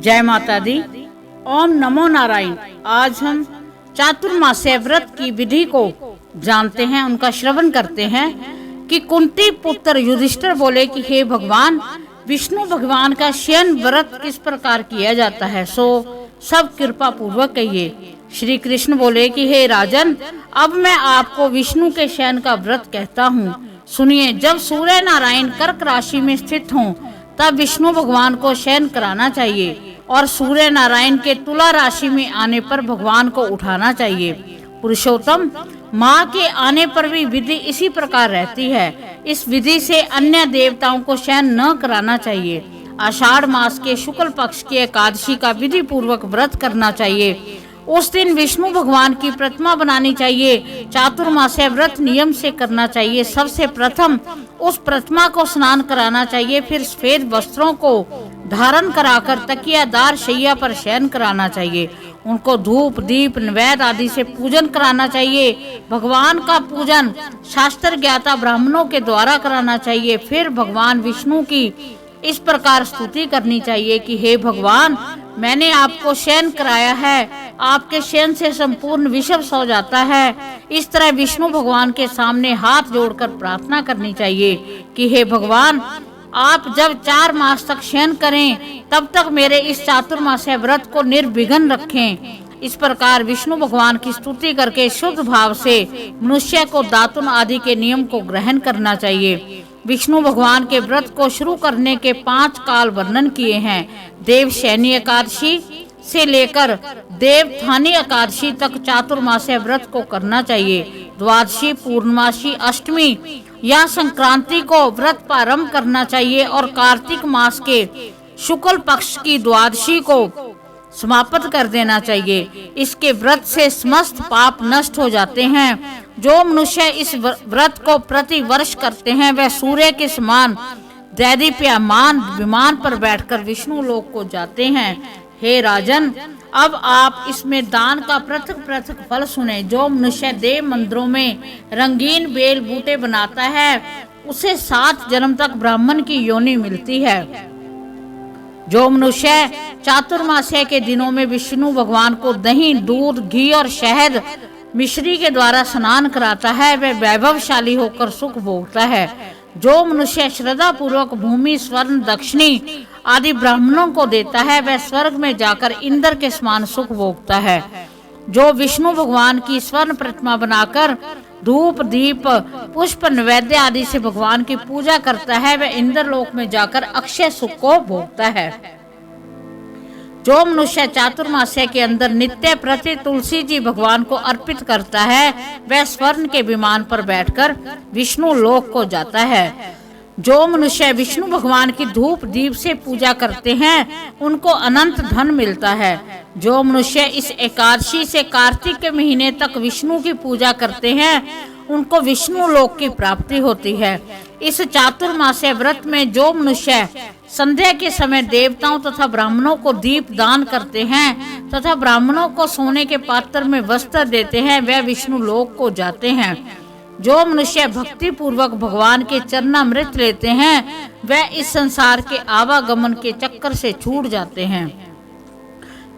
जय माता दी। ओम नमो नारायण। आज हम चातुर्मास्य व्रत की विधि को जानते हैं, उनका श्रवण करते हैं कि कुंती पुत्र युधिष्ठिर बोले कि हे भगवान, विष्णु भगवान का शयन व्रत किस प्रकार किया जाता है, सो सब कृपा पूर्वक कहिए। श्री कृष्ण बोले कि हे राजन, अब मैं आपको विष्णु के शयन का व्रत कहता हूँ, सुनिए। जब सूर्य नारायण कर्क राशि में स्थित हों तब विष्णु भगवान को शयन कराना चाहिए और सूर्य नारायण के तुला राशि में आने पर भगवान को उठाना चाहिए। पुरुषोत्तम, माँ के आने पर भी विधि इसी प्रकार रहती है। इस विधि से अन्य देवताओं को शयन न कराना चाहिए। आषाढ़ मास के शुक्ल पक्ष की एकादशी का विधि पूर्वक व्रत करना चाहिए। उस दिन विष्णु भगवान की प्रतिमा बनानी चाहिए। चातुर्मास्य व्रत नियम से करना चाहिए। सबसे प्रथम उस प्रतिमा को स्नान कराना चाहिए, फिर सफेद वस्त्रों को धारण कराकर तकियादार शैया पर शयन कराना चाहिए। उनको धूप दीप नैवेद्य आदि से पूजन कराना चाहिए। भगवान का पूजन शास्त्र ज्ञाता ब्राह्मणों के द्वारा कराना चाहिए। फिर भगवान विष्णु की इस प्रकार स्तुति करनी चाहिए कि हे भगवान, मैंने आपको शयन कराया है, आपके शयन से संपूर्ण विश्व सो जाता है। इस तरह विष्णु भगवान के सामने हाथ जोड़कर प्रार्थना करनी चाहिए कि हे भगवान, आप जब 4 मास तक शयन करें तब तक मेरे इस चातुर्मास्य व्रत को निर्विघ्न रखें। इस प्रकार विष्णु भगवान की स्तुति करके शुद्ध भाव से मनुष्य को दातुन आदि के नियम को ग्रहण करना चाहिए। विष्णु भगवान के व्रत को शुरू करने के 5 काल वर्णन किए हैं। देवशयनी एकादशी से लेकर देवथानी एकादशी तक चातुर्मास्य व्रत को करना चाहिए। द्वादशी, पूर्णमासी, अष्टमी या संक्रांति को व्रत प्रारंभ करना चाहिए और कार्तिक मास के शुक्ल पक्ष की द्वादशी को समाप्त कर देना चाहिए। इसके व्रत से समस्त पाप नष्ट हो जाते हैं। जो मनुष्य इस व्रत को प्रति वर्ष करते हैं वह सूर्य के समान दैदीप्यमान विमान पर बैठकर विष्णु लोक को जाते हैं। हे राजन, अब आप इसमें दान का पृथक पृथक फल सुने। जो मनुष्य देव मंदिरों में रंगीन बेल बूटे बनाता है उसे 7 जन्म तक ब्राह्मण की योनि मिलती है। जो मनुष्य चातुर्मास्य के दिनों में विष्णु भगवान को दही, दूध, घी और शहद मिश्री के द्वारा स्नान कराता है वह वैभवशाली होकर सुख भोगता है। जो मनुष्य श्रद्धा पूर्वक भूमि, स्वर्ण, दक्षिणी आदि ब्राह्मणों को देता है वह स्वर्ग में जाकर इंद्र के समान सुख भोगता है। जो विष्णु भगवान की स्वर्ण प्रतिमा बनाकर धूप दीप पुष्प नैवेद्य आदि से भगवान की पूजा करता है वह इंद्र लोक में जाकर अक्षय सुख को भोगता है। जो मनुष्य चातुर्मास्य के अंदर नित्य प्रति तुलसी जी भगवान को अर्पित करता है वह स्वर्ण के विमान पर बैठकर विष्णु लोक को जाता है। जो मनुष्य विष्णु भगवान की धूप दीप से पूजा करते हैं उनको अनंत धन मिलता है। जो मनुष्य इस एकादशी से कार्तिक के महीने तक विष्णु की पूजा करते हैं उनको विष्णु लोक की प्राप्ति होती है। इस चातुर्मास्य व्रत में जो मनुष्य संध्या के समय देवताओं तथा ब्राह्मणों को दीप दान करते हैं तथा ब्राह्मणों को सोने के पात्र में वस्त्र देते हैं वह विष्णु लोक को जाते हैं। जो मनुष्य भक्ति पूर्वक भगवान के चरणामृत लेते हैं वह इस संसार के आवागमन के चक्कर से छूट जाते हैं।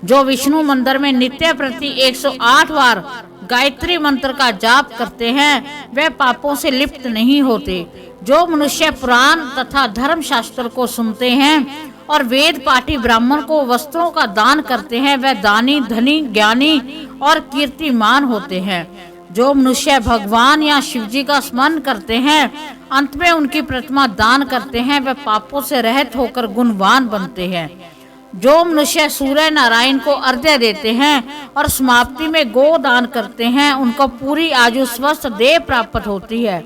जो विष्णु मंदिर में नित्य प्रति 108 बार गायत्री मंत्र का जाप करते हैं वह पापों से लिप्त नहीं होते। जो मनुष्य पुराण तथा धर्म शास्त्र को सुनते हैं और वेद पाठी ब्राह्मण को वस्त्रों का दान करते हैं वह दानी, धनी, ज्ञानी और कीर्तिमान होते हैं। जो मनुष्य भगवान या शिव जी का स्मरण करते हैं अंत में उनकी प्रतिमा दान करते हैं वह पापों से रहित होकर गुणवान बनते हैं। जो मनुष्य सूर्य नारायण को अर्घ्य देते हैं और समाप्ति में गो दान करते हैं उनको पूरी आयु स्वस्थ देह प्राप्त होती है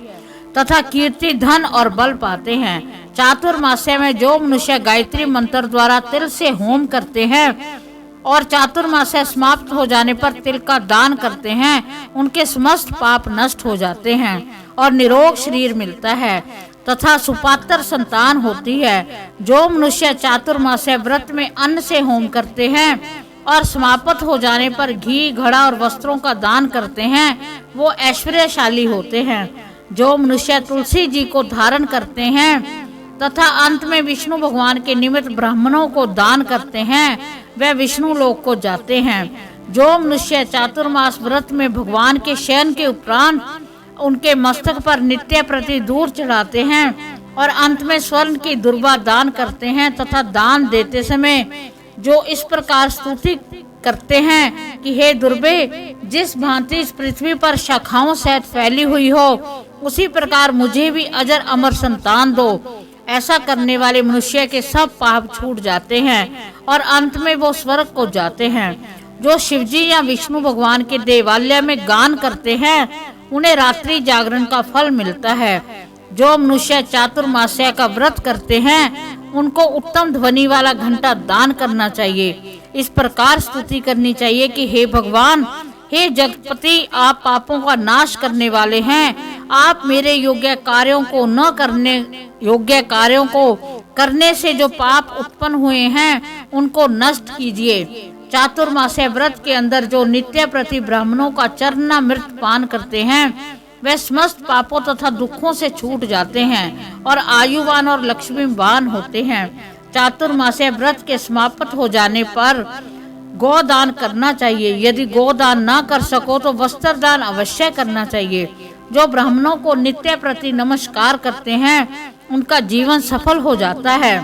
तथा कीर्ति, धन और बल पाते हैं। चातुर्मास्य में जो मनुष्य गायत्री मंत्र द्वारा तिल से होम करते हैं और चातुर्मास्य समाप्त हो जाने पर तिल का दान करते हैं उनके समस्त पाप नष्ट हो जाते हैं और निरोग शरीर मिलता है तथा सुपात्र संतान होती है। जो मनुष्य चातुर्मास्य व्रत में अन्न से होम करते हैं और समाप्त हो जाने पर घी, घड़ा और वस्त्रों का दान करते हैं वो ऐश्वर्यशाली होते हैं। जो मनुष्य तुलसी जी को धारण करते हैं तथा अंत में विष्णु भगवान के निमित्त ब्राह्मणों को दान करते हैं, वे विष्णु लोक को जाते हैं। जो मनुष्य चातुर्मास व्रत में भगवान के शयन के उपरांत उनके मस्तक पर नित्य प्रति दूर चढ़ाते हैं और अंत में स्वर्ण की दुर्वा दान करते हैं तथा दान देते समय जो इस प्रकार स्तुति करते हैं कि हे दुर्बे, जिस भांति इस पृथ्वी पर शाखाओं सहित फैली हुई हो, उसी प्रकार मुझे भी अजर अमर संतान दो। ऐसा करने वाले मनुष्य के सब पाप छूट जाते हैं और अंत में वो स्वर्ग को जाते हैं। जो शिवजी या विष्णु भगवान के देवालय में गान करते हैं, उन्हें रात्रि जागरण का फल मिलता है। जो मनुष्य चातुर्मास्य का व्रत करते हैं, उनको उत्तम ध्वनि वाला घंटा दान करना चाहिए। इस प्रकार स्तुति करनी चाहिए कि हे भगवान, हे जगतपति, आप पापों का नाश करने वाले हैं। आप मेरे योग्य कार्यों को करने से जो पाप उत्पन्न हुए हैं, उनको नष्ट कीजिए। चातुर्मास्य व्रत के अंदर जो नित्य प्रति ब्राह्मणों का चरणामृत पान करते हैं, वे समस्त पापों तथा दुखों से छूट जाते हैं और आयुवान और लक्ष्मीवान होते हैं। चातुर्मास्य व्रत के समाप्त हो जाने पर गोदान करना चाहिए। यदि गोदान ना कर सको तो वस्त्र दान अवश्य करना चाहिए। जो ब्राह्मणों को नित्य प्रति नमस्कार करते हैं, उनका जीवन सफल हो जाता है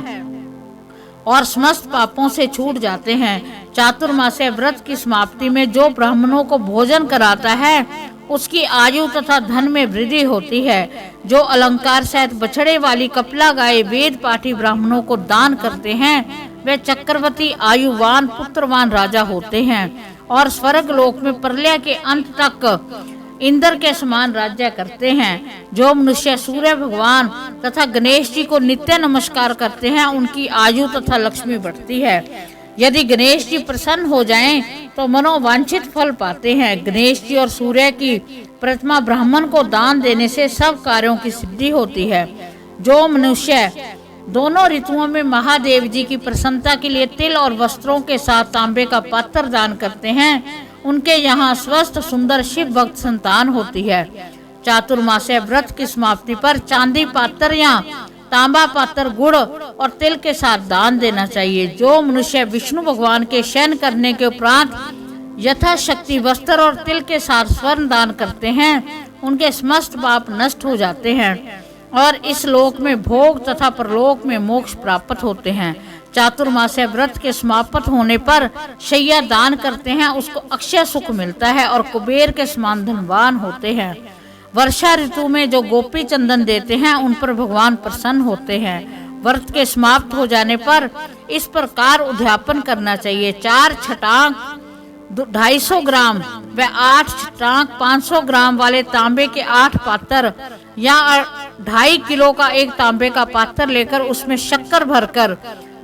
और समस्त पापों से छूट जाते हैं। चातुर्मास्य व्रत की समाप्ति में जो ब्राह्मणों को भोजन कराता है, उसकी आयु तथा धन में वृद्धि होती है। जो अलंकार सहित बछड़े वाली कपिला गाय वेद पाठी ब्राह्मणों को दान करते हैं, वे चक्रवर्ती आयुवान पुत्रवान राजा होते हैं और स्वर्ग लोक में प्रलय के अंत तक इंद्र के समान राज्य करते हैं। जो मनुष्य सूर्य भगवान तथा गणेश जी को नित्य नमस्कार करते हैं, उनकी आयु तथा लक्ष्मी बढ़ती है। यदि गणेश जी प्रसन्न हो जाएं, तो मनोवांछित फल पाते हैं। गणेश जी और सूर्य की प्रतिमा ब्राह्मण को दान देने से सब कार्यों की सिद्धि होती है। जो मनुष्य दोनों ऋतुओं में महादेव जी की प्रसन्नता के लिए तिल और वस्त्रों के साथ तांबे का पात्र दान करते हैं, उनके यहाँ स्वस्थ सुंदर शिव भक्त संतान होती है। चातुर्मास्य व्रत की समाप्ति पर चांदी पात्र या तांबा पात्र गुड़ और तिल के साथ दान देना चाहिए। जो मनुष्य विष्णु भगवान के शयन करने के उपरांत यथाशक्ति वस्त्र और तिल के साथ स्वर्ण दान करते हैं, उनके समस्त पाप नष्ट हो जाते हैं और इस लोक में भोग तथा परलोक में मोक्ष प्राप्त होते हैं। चातुर्मास्य व्रत के समाप्त होने पर शैया दान करते हैं, उसको अक्षय सुख मिलता है और कुबेर के समान धनवान होते हैं। वर्षा ऋतु में जो गोपी चंदन देते हैं, उन पर भगवान प्रसन्न होते हैं। व्रत के समाप्त हो जाने पर इस प्रकार उद्यापन करना चाहिए। 4 छटांक 250 ग्राम व 8 छटांक 500 ग्राम वाले तांबे के 8 पात्र या 2.5 किलो का एक तांबे का पात्र लेकर उसमें शक्कर भरकर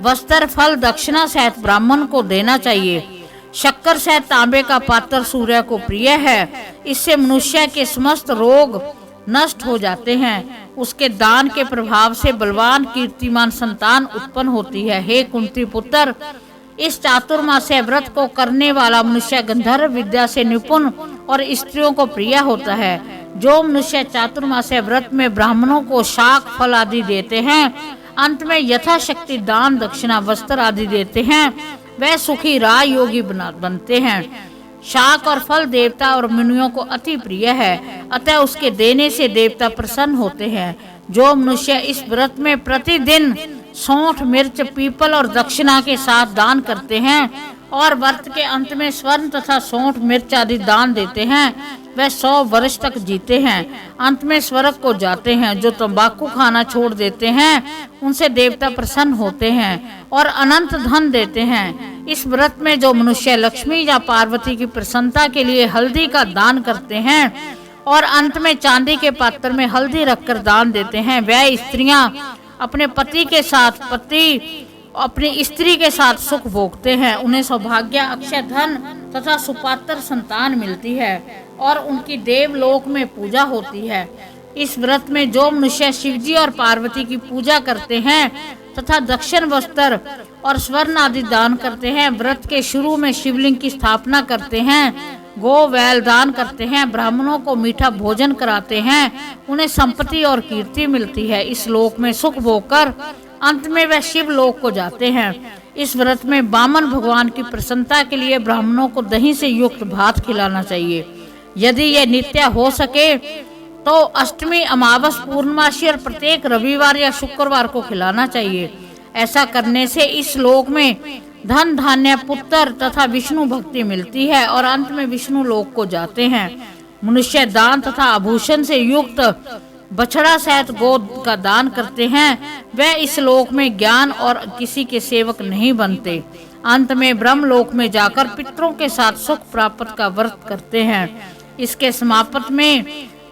वस्त्र फल दक्षिणा सहित ब्राह्मण को देना चाहिए। शक्कर सहित तांबे का पात्र सूर्य को प्रिय है। इससे मनुष्य के समस्त रोग नष्ट हो जाते हैं। उसके दान के प्रभाव से बलवान कीर्तिमान संतान उत्पन्न होती है। हे कुंती पुत्र, इस चातुर्मास्य व्रत को करने वाला मनुष्य गंधर्व विद्या से निपुण और स्त्रियों को प्रिय होता है। जो मनुष्य चातुर्मास्य व्रत में ब्राह्मणों को शाक फल आदि देते हैं, अंत में यथाशक्ति दान दक्षिणा वस्त्र आदि देते हैं, वह सुखी राज योगी बनते हैं। शाक और फल देवता और मुनियों को अति प्रिय है, अतः उसके देने से देवता प्रसन्न होते हैं। जो मनुष्य इस व्रत में प्रतिदिन सौंठ मिर्च पीपल और दक्षिणा के साथ दान करते हैं और व्रत के अंत में स्वर्ण तथा सौंठ मिर्च आदि दान देते हैं, वह 100 वर्ष तक जीते हैं, अंत में स्वर्ग को जाते हैं। जो तंबाकू खाना छोड़ देते हैं, उनसे देवता प्रसन्न होते हैं और अनंत धन देते हैं। इस व्रत में जो मनुष्य लक्ष्मी या पार्वती की प्रसन्नता के लिए हल्दी का दान करते हैं और अंत में चांदी के पात्र में हल्दी रखकर दान देते हैं, वह स्त्रियां अपने पति के साथ अपनी स्त्री के साथ सुख भोगते हैं। उन्हें सौभाग्य अक्षय धन तथा सुपात्र संतान मिलती है और उनकी देवलोक में पूजा होती है। इस व्रत में जो मनुष्य शिवजी और पार्वती की पूजा करते हैं तथा दक्षिण वस्त्र और स्वर्ण आदि दान करते हैं, व्रत के शुरू में शिवलिंग की स्थापना करते हैं, गो बैल दान करते हैं, ब्राह्मणों को मीठा भोजन कराते हैं, उन्हें संपत्ति और कीर्ति मिलती है। इस लोक में सुख भोगकर अंत में वह शिव लोक को जाते हैं। इस व्रत में वामन भगवान की प्रसन्नता के लिए ब्राह्मणों को दही से युक्त भात खिलाना चाहिए। यदि यह नित्य हो सके तो अष्टमी, अमावस, पूर्णमासी और प्रत्येक रविवार या शुक्रवार को खिलाना चाहिए। ऐसा करने से इस लोक में धन, धान्य, पुत्र तथा विष्णु भक्ति मिलती है और अंत में विष्णु लोक को जाते हैं। मनुष्य दान तथा आभूषण से युक्त बछड़ा सहित गोद का दान करते हैं, वह इस लोक में ज्ञान और किसी के सेवक नहीं बनते। अंत में ब्रह्म लोक में जाकर पितरों के साथ सुख प्राप्त का व्रत करते हैं। इसके समाप्त में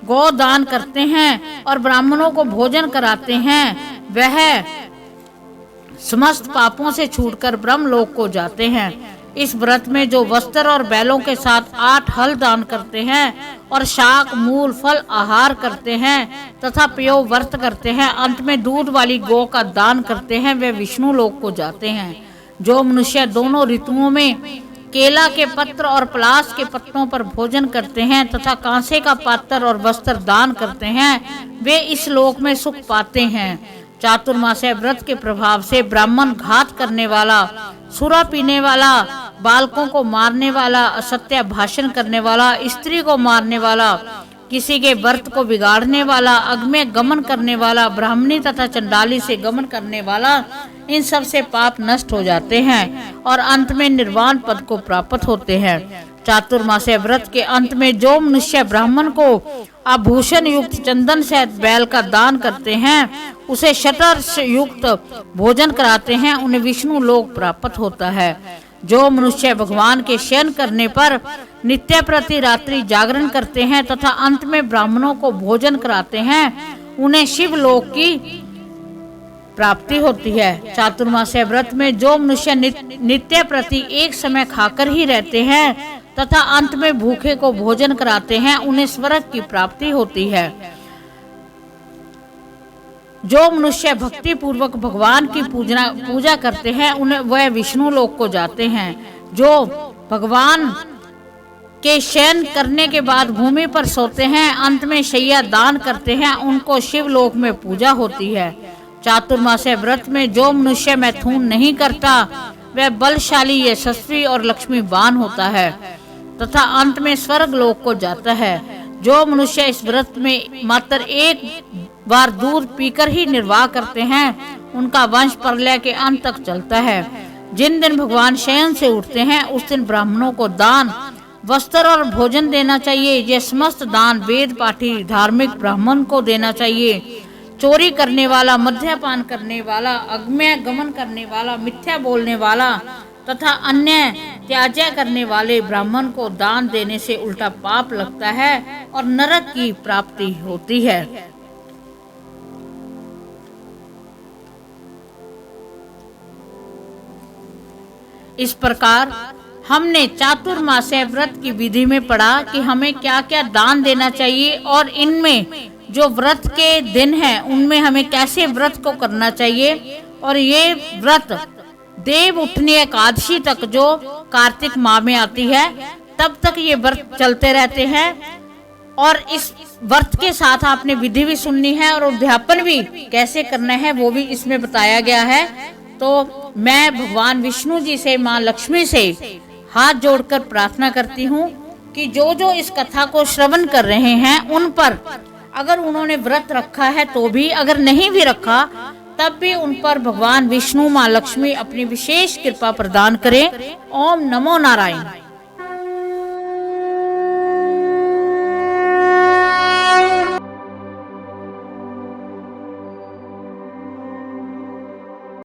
गौ दान करते हैं और ब्राह्मणों को भोजन कराते हैं, वह समस्त पापों से छूटकर ब्रह्म लोक को जाते हैं। इस व्रत में जो वस्त्र और बैलों के साथ 8 हल दान करते हैं और शाक, मूल, फल आहार करते हैं तथा पेय व्रत करते हैं, अंत में दूध वाली गौ का दान करते हैं, वे विष्णु लोक को जाते हैं। जो मनुष्य दोनों ऋतुओं में केला के पत्र और पलाश के पत्तों पर भोजन करते हैं तथा कांसे का पात्र और वस्त्र दान करते हैं, वे इस लोक में सुख पाते हैं। चातुर्मास्य व्रत के प्रभाव से ब्राह्मण, घात करने वाला, सुरा पीने वाला, बालकों को मारने वाला, असत्य भाषण करने वाला, स्त्री को मारने वाला, किसी के व्रत को बिगाड़ने वाला, अग्नि गमन करने वाला, ब्राह्मणी तथा चंडाली से गमन करने वाला, इन सब से पाप नष्ट हो जाते हैं और अंत में निर्वाण पद को प्राप्त होते हैं। चातुर्मास्य व्रत के अंत में जो मनुष्य ब्राह्मण को आभूषण युक्त चंदन सहित बैल का दान करते हैं, उसे शटर युक्त भोजन कराते हैं, उन्हें विष्णु लोक प्राप्त होता है। जो मनुष्य भगवान के शयन करने पर नित्य प्रति रात्रि जागरण करते हैं तथा अंत में ब्राह्मणों को भोजन कराते हैं, उन्हें शिव लोक की प्राप्ति होती है। चातुर्मास्य व्रत में जो मनुष्य नित्य प्रति एक समय खाकर ही रहते हैं तथा अंत में भूखे को भोजन कराते हैं, उन्हें स्वर्ग की प्राप्ति होती है। जो मनुष्य भक्ति पूर्वक भगवान की पूजा करते हैं, उन्हें वह विष्णु लोक को जाते हैं। जो भगवान के शयन करने के बाद भूमि पर सोते हैं, अंत में शैया दान करते हैं, उनको शिव लोक में पूजा होती है। चातुर्मास्य व्रत में जो मनुष्य मैथुन नहीं करता, वह बलशाली, यशस्वी और लक्ष्मीवान होता है तथा अंत में स्वर्ग लोक को जाता है। जो मनुष्य इस व्रत में मात्र एक बार दूध पीकर ही निर्वाह करते हैं, उनका वंश प्रलय के अंत तक चलता है। जिन दिन भगवान शयन से उठते हैं, उस दिन ब्राह्मणों को दान, वस्त्र और भोजन देना चाहिए। यह समस्त दान वेद पाठी धार्मिक ब्राह्मण को देना चाहिए। चोरी करने वाला, मद्यपान करने वाला, अग्नि गमन करने वाला, मिथ्या बोलने वाला तथा अन्य त्याज्य करने वाले ब्राह्मण को दान देने से उल्टा पाप लगता है और नरक की प्राप्ति होती है। इस प्रकार हमने चातुर्मास्य व्रत की विधि में पढ़ा कि हमें क्या क्या दान देना चाहिए और इनमें जो व्रत के दिन हैं उनमें हमें कैसे व्रत को करना चाहिए। और ये व्रत देव उठनी एकादशी तक, जो कार्तिक माह में आती है, तब तक ये व्रत चलते रहते हैं। और इस व्रत के साथ आपने विधि भी सुननी है और उद्यापन भी कैसे करना है वो भी इसमें बताया गया है। तो मैं भगवान विष्णु जी से, माँ लक्ष्मी से हाथ जोड़कर प्रार्थना करती हूँ कि जो जो इस कथा को श्रवण कर रहे हैं उन पर अगर उन्होंने व्रत रखा है तो भी, अगर नहीं भी रखा तब भी उन पर भगवान विष्णु, माँ लक्ष्मी अपनी विशेष कृपा प्रदान करें। ओम नमो नारायण।